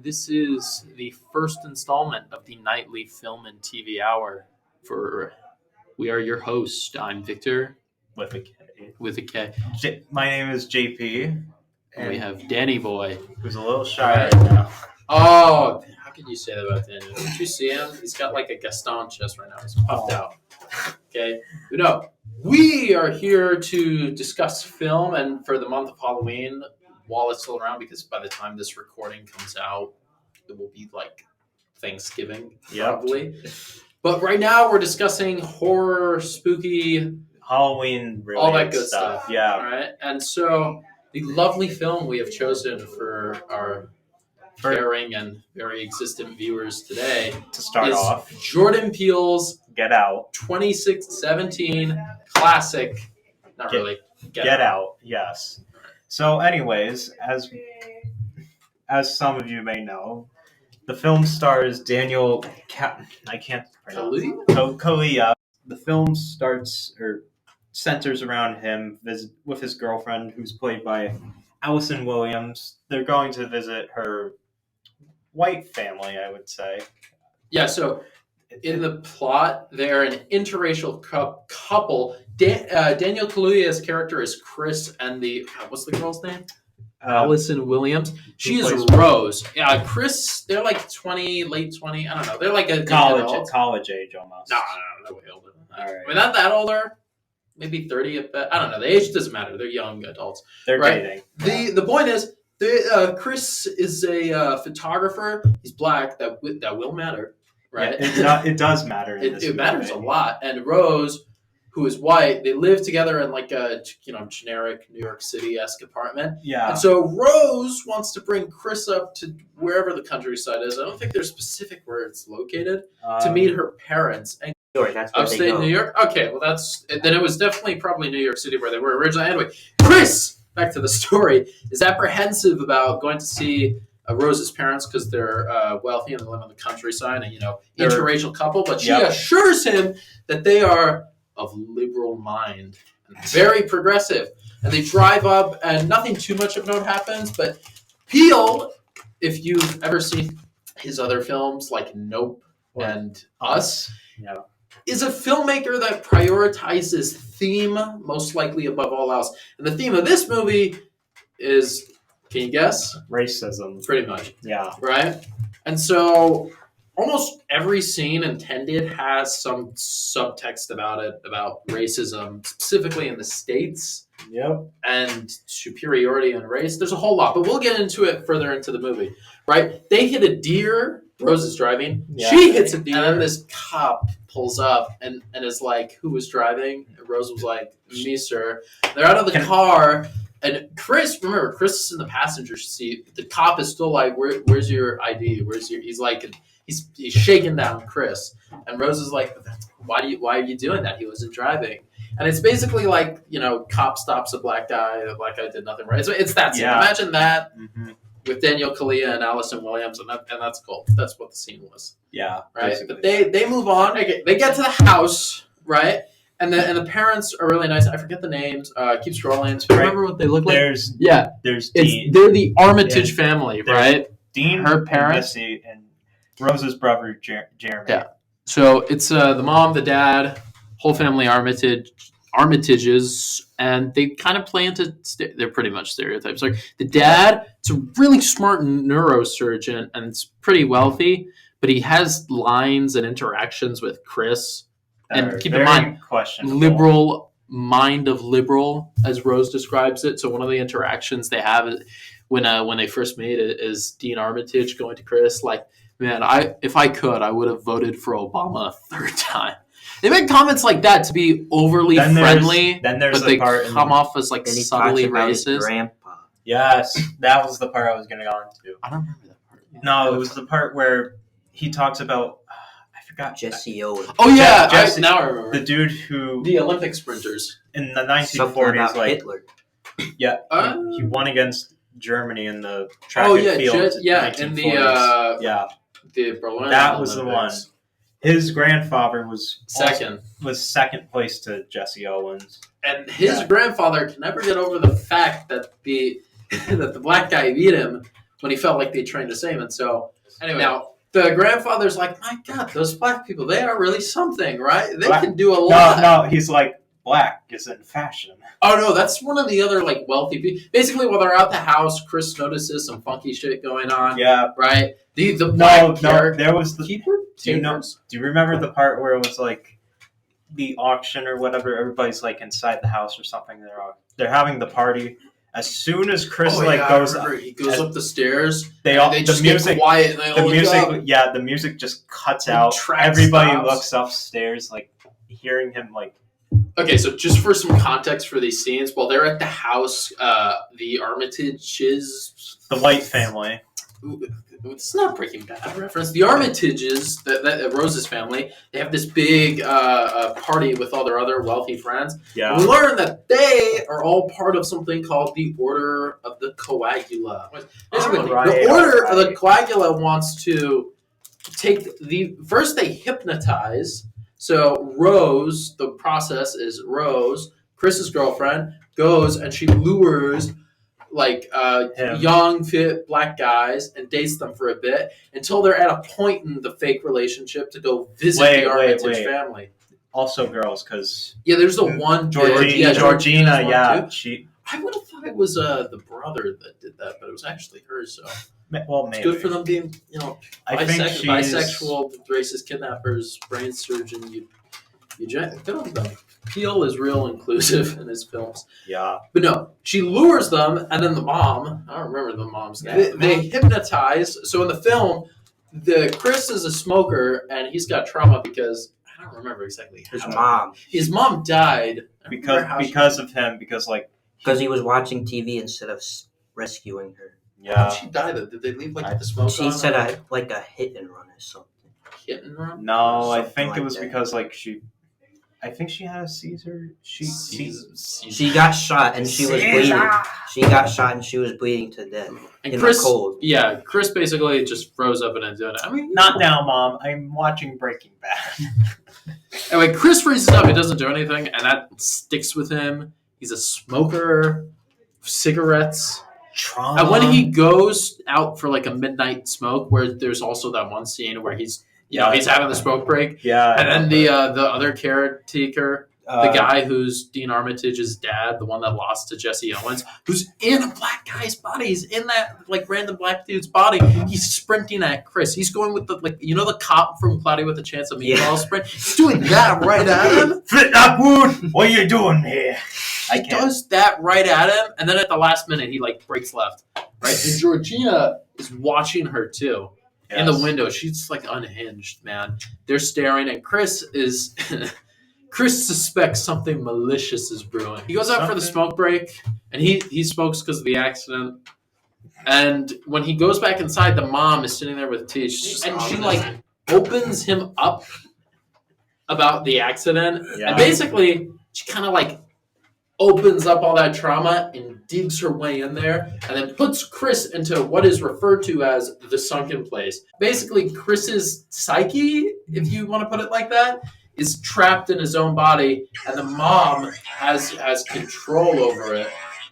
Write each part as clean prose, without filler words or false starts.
This is the first installment of the nightly film and TV hour. We are your host. I'm Victor with a K. with a K. My name is JP. And we have Danny Boy, who's a little shy right now. Oh, how can you say that about Daniel? Did you see him? He's got like a Gaston chest right now. He's puffed out. Okay, but no, we are here to discuss film, and for the month of Halloween, while it's still around, because by the time this recording comes out, it will be like Thanksgiving, probably. But right now, we're discussing horror, spooky, Halloween, all that good stuff. Yeah. All right, and so the lovely film we have chosen for our caring and very existent viewers today to start off, Jordan Peele's Get Out 2017 classic. Not really. Get Out. Yes. So, anyways, as some of you may know, the film stars Daniel. I can't pronounce Kaluuya. The film centers around him with his girlfriend, who's played by Allison Williams. They're going to visit her white family, I would say. Yeah, so in the plot, they're an interracial couple. Daniel Kaluuya's character is Chris, and what's the girl's name? Allison Williams. She is Rose. Yeah, Chris, they're like 20, late 20. I don't know. They're like a college age almost. No, way older than that. All right. I mean, not that older. Maybe 30 at best. I don't know. The age doesn't matter. They're young adults. They're dating. The point is, Chris is a photographer. He's black. That will matter, right? Yeah, it does matter. It matters a lot. And Rose, who is white, they live together in like a generic New York City-esque apartment. Yeah. And so Rose wants to bring Chris up to wherever the countryside is. I don't think there's specific where it's located to meet her parents. And that's where upstate New York. Okay, well then it was definitely probably New York City where they were originally. Anyway, Chris, back to the story, is apprehensive about going to see Rose's parents because they're wealthy and they live on the countryside and interracial couple. But she assures him that they are of liberal mind and very progressive. And they drive up, and nothing too much of note happens. But Peele, if you've ever seen his other films like Nope and Us. Yeah. Is a filmmaker that prioritizes theme most likely above all else. And the theme of this movie is, can you guess? Racism. Pretty much. Yeah. Right? And so almost every scene intended has some subtext about it, about racism, specifically in the States. Yep. And superiority and race. There's a whole lot, but we'll get into it further into the movie. Right? They hit a deer. Rose is driving. Yeah. She hits a deer, and then this cop pulls up and is like, who was driving? And Rose was like, me, sir. They're out of the car, and Chris is in the passenger seat. The cop is still like, where's your ID? He's like, he's shaking down Chris. And Rose is like, why are you doing that? He wasn't driving. And it's basically like, cop stops a black guy, the black guy did nothing right. So it's that scene. Yeah. Imagine that. Mm-hmm. With Daniel Kaluuya and Allison Williams, and that's cool. That's what the scene was. Yeah, right. Basically. But they move on. They get to the house, right? And the parents are really nice. I forget the names. Keep scrolling. So remember what they look like? There's Dean. They're the Armitage family, right? Dean, her parents, and Rose's brother Jeremy. Yeah. So it's the mom, the dad, whole family Armitages, and they kind of play into they're pretty much stereotypes. Like the dad, it's a really smart neurosurgeon and it's pretty wealthy, but he has lines and interactions with Chris. And keep in mind, liberal mind of liberal, as Rose describes it. So one of the interactions they have when they first meet is Dean Armitage going to Chris like, man, if I could, I would have voted for Obama a third time. They make comments like that to be overly friendly, but they come off as like subtly racist. Grandpa. Yes, that was the part I was going to go into. I don't remember that part. Yeah. No, it was the part where he talks about, I forgot. Jesse Owens. Oh yeah, Jesse, now I remember. The dude who... The Olympic sprinters. In the 1940s, like... Hitler. Yeah, he won against Germany in the track and field. In the... The Berlin That was Olympics. The one. His grandfather was second place to Jesse Owens, and his grandfather can never get over the fact that the black guy beat him when he felt like they trained the same. And so, anyway, now the grandfather's like, my God, those black people, they are really something, right? They can do a lot. No, he's like, black is in fashion. Oh, no, that's one of the other, like, wealthy people. Basically, while they're out the house, Chris notices some funky shit going on. Yeah. Right? The black there was the... keeper? Do you remember the part where it was, like, the auction or whatever? Everybody's, like, inside the house or something. They're having the party. As soon as Chris goes up, he goes up the stairs. They just get quiet. And the music just cuts out. Everybody looks upstairs, like hearing him. Like, okay, so just for some context for these scenes, while they're at the house, the Armitages, the White family. It's not Breaking Bad reference. The Armitages, that Rose's family, they have this big party with all their other wealthy friends. Yeah. And we learn that they are all part of something called the Order of the Coagula. Basically, the Order of the Coagula wants to take first they hypnotize. So Rose, the process is Rose, Chris's girlfriend, goes and she lures like young, fit black guys and dates them for a bit until they're at a point in the fake relationship to go visit the Armitage family. Also girls, because there's the one Georgina. I would have thought it was the brother that did that, but it was actually her. So well, maybe it's good for them being bisexual, racist kidnappers, brain surgeon. You good on them. Peele is real inclusive in his films. Yeah. But no, she lures them, and then the mom, I don't remember the mom's name, they hypnotize. So in the film, Chris is a smoker, and he's got trauma because, I don't remember exactly how. His mom died. Because of him, because he was watching TV instead of rescuing her. Yeah. How did she die, though? Did they leave the smoke She said a hit and run or something. Hit and run? No, I think it was because I think she had a Caesar. She got shot and she was bleeding. She got shot and she was bleeding to death. And Chris, cold. Yeah, Chris basically just froze up and ended it. I mean, not now, Mom. I'm watching Breaking Bad. Anyway, Chris freezes up. He doesn't do anything, and that sticks with him. He's a smoker, cigarettes. Trauma. And when he goes out for like a midnight smoke, where there's also that one scene where he's having the smoke break. Yeah. And then the other caretaker, the guy who's Dean Armitage's dad, the one that lost to Jesse Owens, who's in a black guy's body. He's in that like random black dude's body. He's sprinting at Chris. He's going with the cop from Cloudy with a Chance of Meatballs sprint. He's doing that right at him. Flip that wood. What are you doing here? He does that right at him, and then at the last minute he breaks left. Right? And Georgina is watching her too. Yes. In the window, she's unhinged, man. They're staring, and Chris suspects something malicious is brewing. He goes out for the smoke break, and he smokes because of the accident. And when he goes back inside, the mom is sitting there with Teach, and she opens him up about the accident, and basically she kind of opens up all that trauma and digs her way in there and then puts Chris into what is referred to as the sunken place. Basically, Chris's psyche, if you want to put it like that, is trapped in his own body, and the mom has control over it,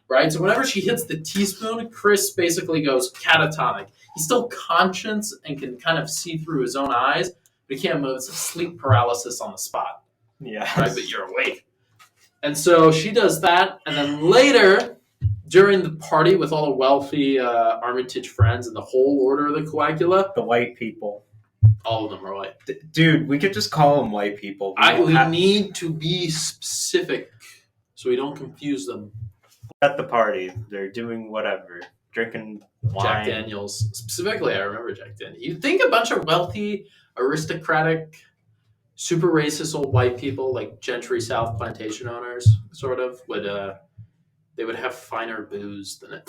right? So whenever she hits the teaspoon, Chris basically goes catatonic. He's still conscious and can kind of see through his own eyes, but he can't move. It's a sleep paralysis on the spot. Yeah. Right, but you're awake. And so she does that, and then later, during the party with all the wealthy Armitage friends and the whole Order of the Coagula, the white people, all of them are white. Dude, we could just call them white people. We need to be specific so we don't confuse them. At the party, they're doing whatever, drinking wine. Jack Daniels, specifically, I remember Jack Daniels. You'd think a bunch of wealthy, aristocratic, super racist old white people, like Gentry South plantation owners, sort of, they would have finer booze than a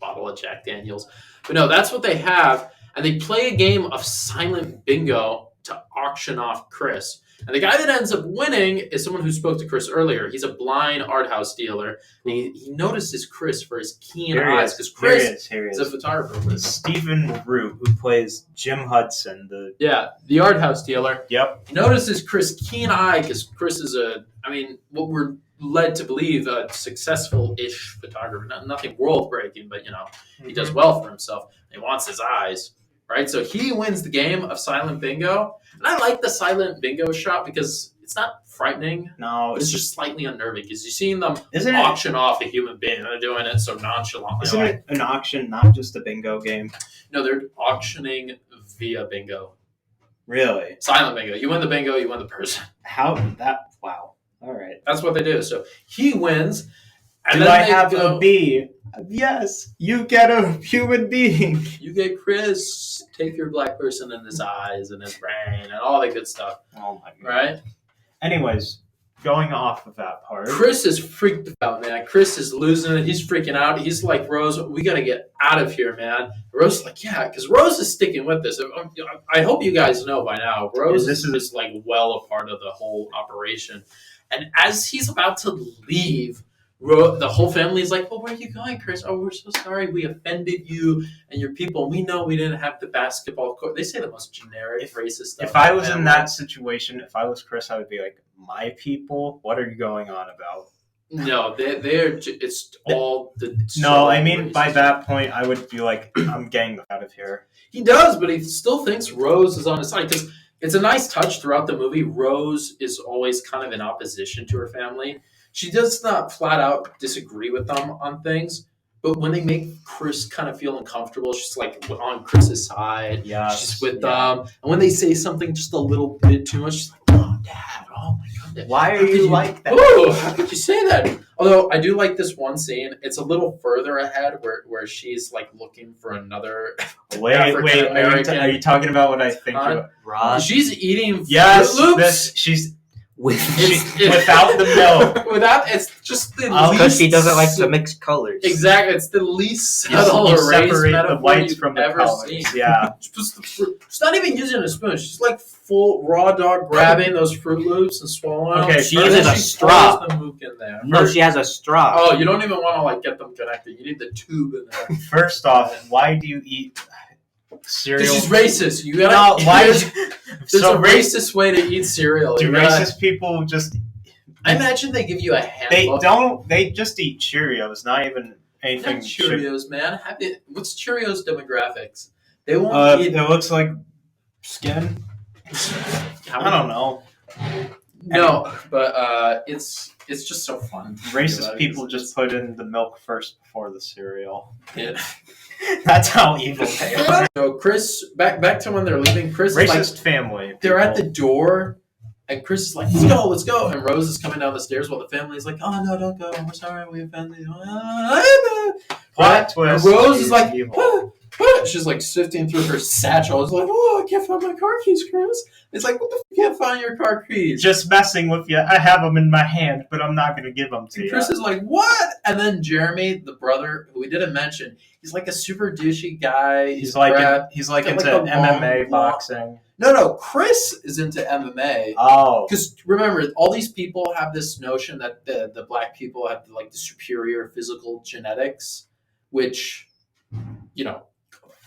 bottle of Jack Daniels. But no, that's what they have. And they play a game of silent bingo to auction off Chris. And the guy that ends up winning is someone who spoke to Chris earlier. He's a blind art house dealer. And he notices Chris for his keen eyes. Because Chris is a photographer. Stephen Root, who plays Jim Hudson. The art house dealer. Yep. He notices Chris' keen eye because Chris is what we're led to believe a successful-ish photographer. Nothing world-breaking, but he does well for himself. He wants his eyes, right? So he wins the game of silent bingo, and I like the silent bingo shot because it's not frightening. No, it's just slightly unnerving because you're seeing them Isn't auction off a human being, and they're doing it so nonchalantly. Isn't it an auction, not just a bingo game? No, they're auctioning via bingo. Really? Silent bingo. You win the bingo, you win the person. How that? Wow. All right. That's what they do. So he wins. And Do then I have a B? Yes. You get a human being. You get Chris. Take your black person in his eyes and his brain and all that good stuff. Oh my god. Right? Anyways, going off of that part. Chris is freaked out, man. Chris is losing it. He's freaking out. He's like, Rose, we got to get out of here, man. Rose is like, yeah, because Rose is sticking with this. I hope you guys know by now, Rose is like well a part of the whole operation. And as he's about to leave, the whole family is like, well, where are you going, Chris? Oh, we're so sorry. We offended you and your people. We know we didn't have the basketball court. They say the most generic, racist stuff. If I was in that situation, if I was Chris, I would be like, my people? What are you going on about? No, they're it's all the... No, I mean, by that point, I would be like, I'm getting out of here. He does, but he still thinks Rose is on his side because it's a nice touch throughout the movie. Rose is always kind of in opposition to her family. She does not flat out disagree with them on things, but when they make Chris kind of feel uncomfortable, she's like on Chris's side. Yeah, she's with them. And when they say something just a little bit too much, she's like, oh, Dad, oh my God. Why are you like that? Oh, how could you say that? Although I do like this one scene. It's a little further ahead where she's like looking for another Wait, are you talking about what I think? She's eating Yes, Fruit Loops. She's without the milk. It's just the least... Because she doesn't like to mix colors. Exactly. It's the least subtle you erase separate metaphor the whites you've from the ever colors. seen. Yeah. She's not even using a spoon. She's like full raw dog grabbing those Fruit Loops and swallowing them. Okay, she uses a straw. The mook in there. No, she has a straw. Oh, you don't even want to like get them connected. You need the tube in there. First off, why do you eat cereal? She's racist. You gotta. No, why? There's a racist way to eat cereal. Do racist people just? I imagine they give you a handbook. They don't. They just eat Cheerios. Not even anything. Not Cheerios, man. What's Cheerios demographics? They won't eat. It looks like skin. I don't know. No, but it's just so fun. Racist people just put in the milk first before the cereal. Yeah. That's how evil they are. So Chris, back to when they're leaving. Chris racist is like, family. They're at the door, and Chris is like, let's go. And Rose is coming down the stairs while the family is like, oh no, don't go. We're sorry, we offended you. Plot twist. And Rose is like, she's like sifting through her satchel. It's like, oh, I can't find my car keys, Chris. It's like, what the f*** can't find your car keys? Just messing with you. I have them in my hand, but I'm not going to give them to you. Chris is like, what? And then Jeremy, the brother, who we didn't mention, he's like a super douchey guy. He's like into MMA boxing. No, Chris is into MMA. Oh. Because remember, all these people have this notion that the black people have like the superior physical genetics, which,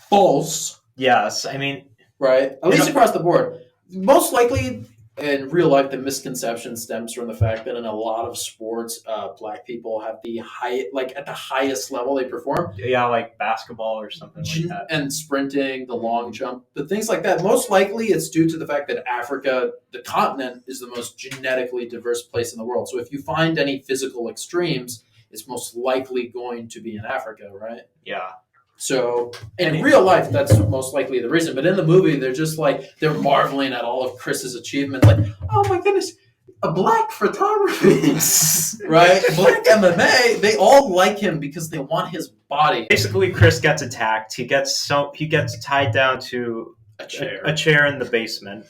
false. Yes, I mean... Right? At least across the board. Most likely, in real life, the misconception stems from the fact that in a lot of sports, black people have the at the highest level they perform. Yeah, like basketball or something like that. And sprinting, the long jump, but things like that. Most likely, it's due to the fact that Africa, the continent, is the most genetically diverse place in the world. So if you find any physical extremes, it's most likely going to be in Africa, right? Yeah. So in real life, that's most likely the reason. But in the movie, they're just like, they're marveling at all of Chris's achievements. Like, oh my goodness, a black photography, right? Black MMA. They all like him because they want his body. Basically, Chris gets attacked. He gets tied down to a chair in the basement.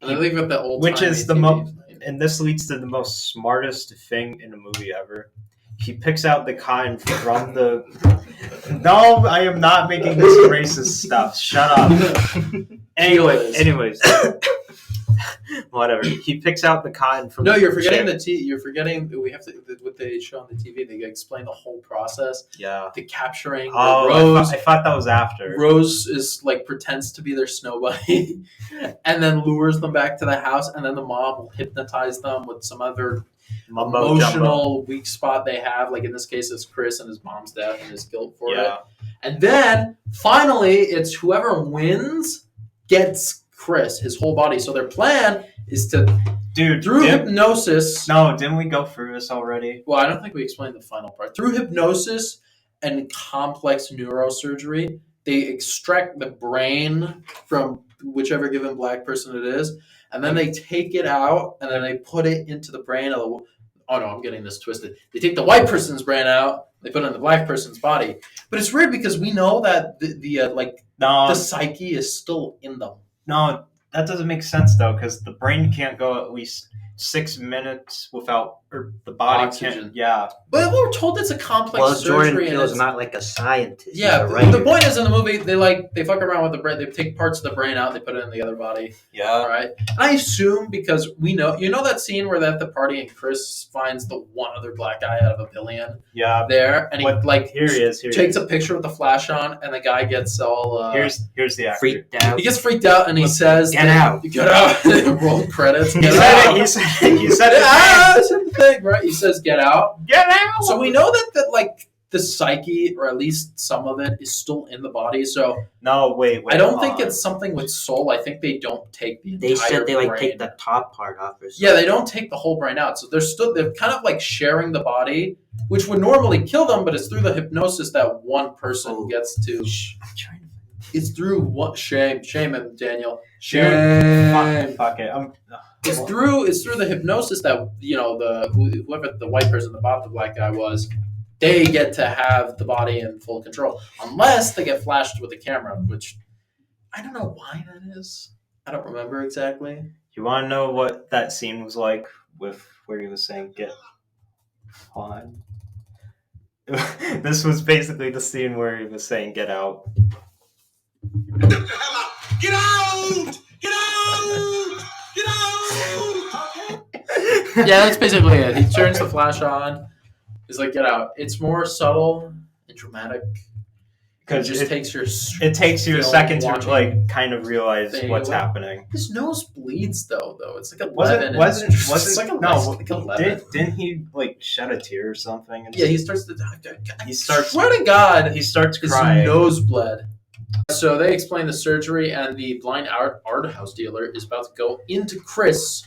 And I think about that old, which is and this leads to the most smartest thing in a movie ever. He picks out the cotton from the... No, I am not making this racist stuff. Shut up. Anyways. Whatever. He picks out the cotton from... No, you're forgetting you're forgetting... We have to... What they show on the TV, they explain the whole process. Yeah. The capturing. Oh, Rose. I thought that was after. Rose is like pretends to be their snow bunny and then lures them back to the house, and then the mom will hypnotize them with some other emotional weak spot they have. Like in this case, it's Chris and his mom's death and his guilt for it. And then finally, it's whoever wins gets Chris, his whole body. So their plan is to, through hypnosis. No, didn't we go through this already? Well, I don't think we explained the final part. Through hypnosis and complex neurosurgery, they extract the brain from whichever given black person it is, and then they take it out and then they put it into the brain of the. Oh no, I'm getting this twisted. They take the white person's brain out, they put it in the black person's body. But it's weird because we know that the psyche is still in them. No, that doesn't make sense though, because the brain can't go at least 6 minutes without, or the body Oxygen. can't. Yeah. But we're told it's a complex surgery. Jordan Peele's not like a scientist. Yeah, the point is in the movie they fuck around with the brain. They take parts of the brain out, they put it in the other body. Yeah. Right. I assume because we know that scene where they're at the party and Chris finds the one other black guy out of a billion. Yeah. There and here he is. Takes a picture with the flash on, and the guy gets all. Here's the actor. Freaked out. He gets freaked out, and he says, "Get out! Get out!" Roll credits. He said it. That's the thing, right? He says, "Get out! Get out!" So we know that like the psyche, or at least some of it, is still in the body. So no, wait. I don't think it's something with soul. I think they don't take the entire. They said they brain. take the top part off or something. Yeah, they don't take the whole brain out. So they're kind of like sharing the body, which would normally kill them, but it's through the hypnosis that one person gets to. It's through what shame him, Daniel. Shame. Fuck it. It's through the hypnosis that whoever the white person, the black guy was, they get to have the body in full control, unless they get flashed with a camera, which I don't know why that is. I don't remember exactly. You want to know what that scene was like with where he was saying "get on"? This was basically the scene where he was saying "get out." Get out! Get out! Get out! Yeah, that's basically it. He turns the flash on. He's like, "Get out!" It's more subtle and dramatic because it takes you a second to kind of realize what's happening. His nose bleeds though. It's like 11. Wasn't it's like like 11. Didn't he shed a tear or something? Yeah, he starts to. Swear to God, he starts crying. His nose bled. So they explain the surgery, and the blind art house dealer is about to go into Chris.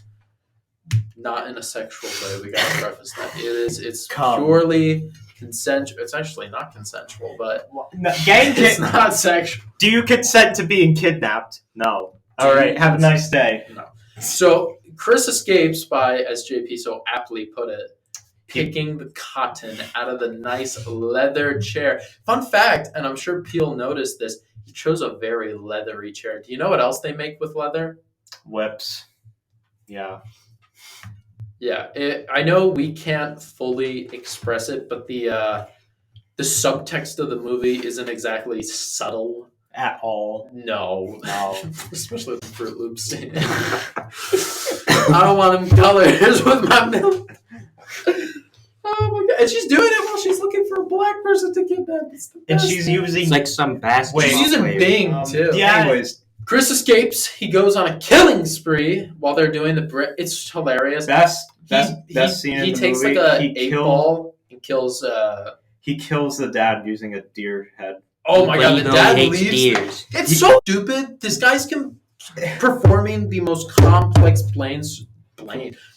Not in a sexual way. We got to preface that. It's purely consensual. It's actually not consensual, but it's not sexual. Do you consent to being kidnapped? No. All right. Have a nice day. No. So Chris escapes by, as JP so aptly put it, picking the cotton out of the nice leather chair. Fun fact, and I'm sure Peele noticed this, he chose a very leathery chair. Do you know what else they make with leather? Whips. Yeah. Yeah, I know we can't fully express it, but the subtext of the movie isn't exactly subtle at all. No, especially with the Fruit Loops. I don't want them colors with my milk. Oh my god! And she's doing it while she's looking for a black person to kidnap. And she's using it's like some basketball. She's using Bing too. Yeah. Anyways. Chris escapes. He goes on a killing spree while they're doing the. It's hilarious. Best scene in the movie. He takes like a 8-ball and kills. He kills the dad using a deer head. Oh my god! The dad hates leaves. Deers. It's so stupid. This guy's performing the most complex brain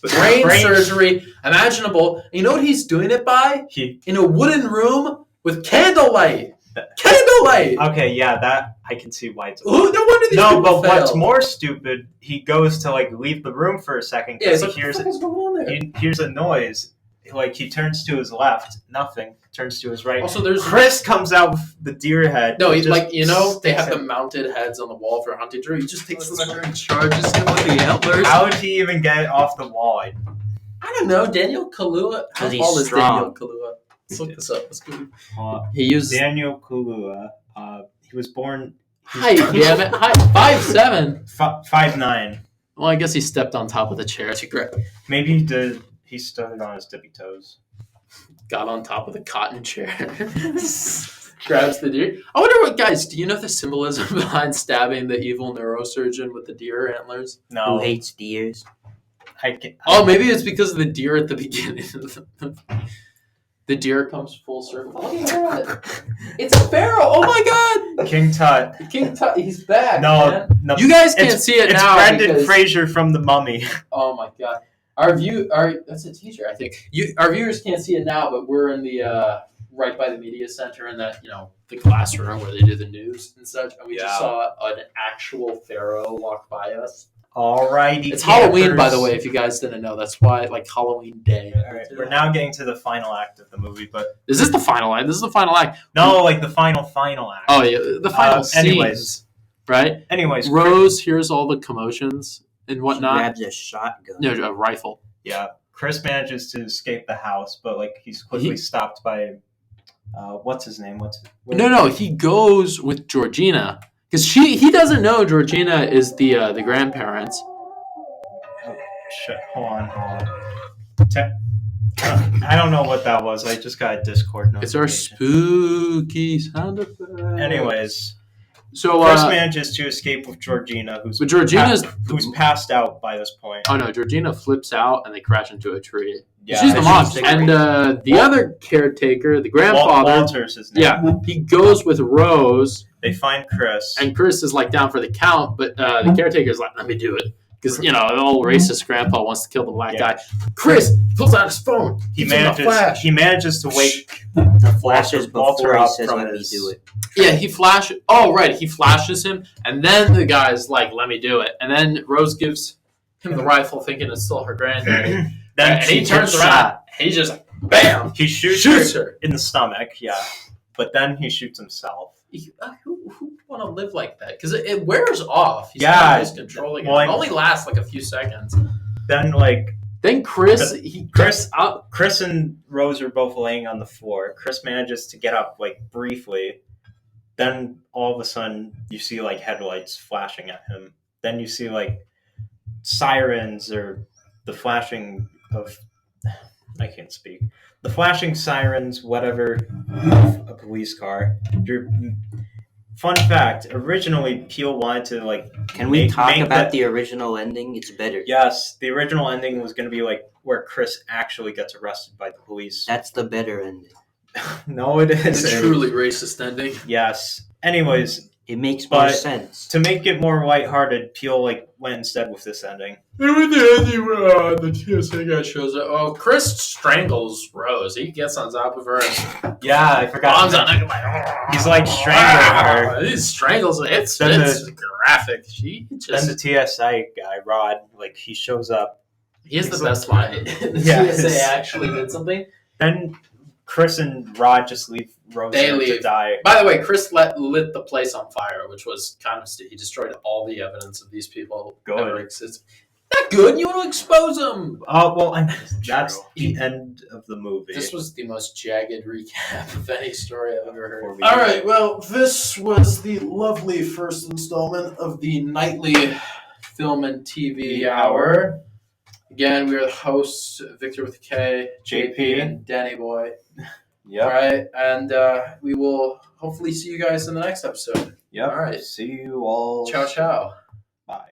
surgery imaginable. You know what he's doing it by? In a wooden room with candlelight. Candlelight. Okay, yeah, that I can see why it's. No wonder these people but fail. What's more stupid? He goes to leave the room for a second because he hears a noise. Like he turns to his left, nothing. Turns to his right. Also, there's Chris comes out with the deer head. No, they have the mounted heads on the wall for hunting deer. He just takes the spear and charges him with the antlers. How would he even get it off the wall? I don't know. Daniel Kaluuya. How tall is Daniel Kaluuya? Let's look this up. Let's go. He used Daniel Kaluuya. He was born. Height, damn it! Height 5'7". 5'9". Well, I guess he stepped on top of the chair. That's great. Maybe he did. He stood on his tippy toes. Got on top of the cotton chair. Grabs the deer. I wonder what, guys, do you know the symbolism behind stabbing the evil neurosurgeon with the deer antlers? No. Who hates deers? maybe it's because of the deer at the beginning. The deer comes full circle. Oh my god! It's a pharaoh! Oh my god! King Tut. King Tut, he's back. No, you guys can't see it now. It's Brendan Fraser from The Mummy. Oh my god! That's a teaser, I think. Our viewers can't see it now, but we're in the right by the media center in that the classroom where they do the news and such, and we just saw an actual pharaoh walk by us. Alrighty, it's Halloween, by the way, if you guys didn't know. That's why, Halloween Day. Alright, we're now getting to the final act of the movie, but... Is this the final act? This is the final act. No, the final act. Oh, yeah, the final scenes. Anyways. Right? Anyways. Rose hears all the commotions and whatnot. She grabs a shotgun. No, a rifle. Yeah. Chris manages to escape the house, but, he's quickly stopped by... what's his name? No, he goes with Georgina. Because he doesn't know Georgina is the grandparents. Oh, shit. Hold on. I don't know what that was. I just got a Discord notification. It's our spooky sound effect. Anyways. So Chris manages to escape with Georgina, who's passed out by this point. Oh no, Georgina flips out and they crash into a tree. Yeah, she's the mom. And the other caretaker, the grandfather, Walter's his name. Yeah, he goes with Rose. They find Chris. And Chris is down for the count, but the caretaker's like, let me do it. Because, the old racist grandpa wants to kill the black guy. Chris pulls out his phone. He manages to wake the flashes Walter before up he says, from let me do it. Yeah, he flashes. Oh, right. He flashes him. And then the guy's like, let me do it. And then Rose gives him the rifle thinking it's still her granddaddy. And he turns around. He just, bam. He shoots her in the stomach, But then he shoots himself. Who want to live like that? Because it wears off. He's just controlling it. It only lasts a few seconds. Then Chris and Rose are both laying on the floor. Chris manages to get up briefly. Then all of a sudden you see headlights flashing at him. Then you see sirens or the flashing of I can't speak. The flashing sirens, whatever, of a police car. Fun fact, originally Peele wanted to Can we talk about the original ending? It's better. Yes, the original ending was going to be where Chris actually gets arrested by the police. That's the better ending. No, it is. It's a truly racist ending. Yes. Anyways, it makes more sense. To make it more lighthearted, Peele went instead with this ending. And with the ending where the TSA guy shows up, Chris strangles Rose. He gets on top of her. Yeah, I forgot. He's strangling her. He strangles her. It's graphic. Then the TSA guy, Rod, he shows up. He has the best line. The TSA actually did something. Then Chris and Rod just leave Rose to die. By the way, Chris lit the place on fire, which was kind of he destroyed all the evidence of these people ever exist. Not good. You want to expose them. Oh well, that's the end of the movie. This was the most jagged recap of any story I've ever heard. All right, well, this was the lovely first installment of the nightly film and TV hour. Again, we are the hosts, Victor with a K, JP, and Danny Boy. Yeah. All right, and we will hopefully see you guys in the next episode. Yep. All right. See you all. Ciao, ciao.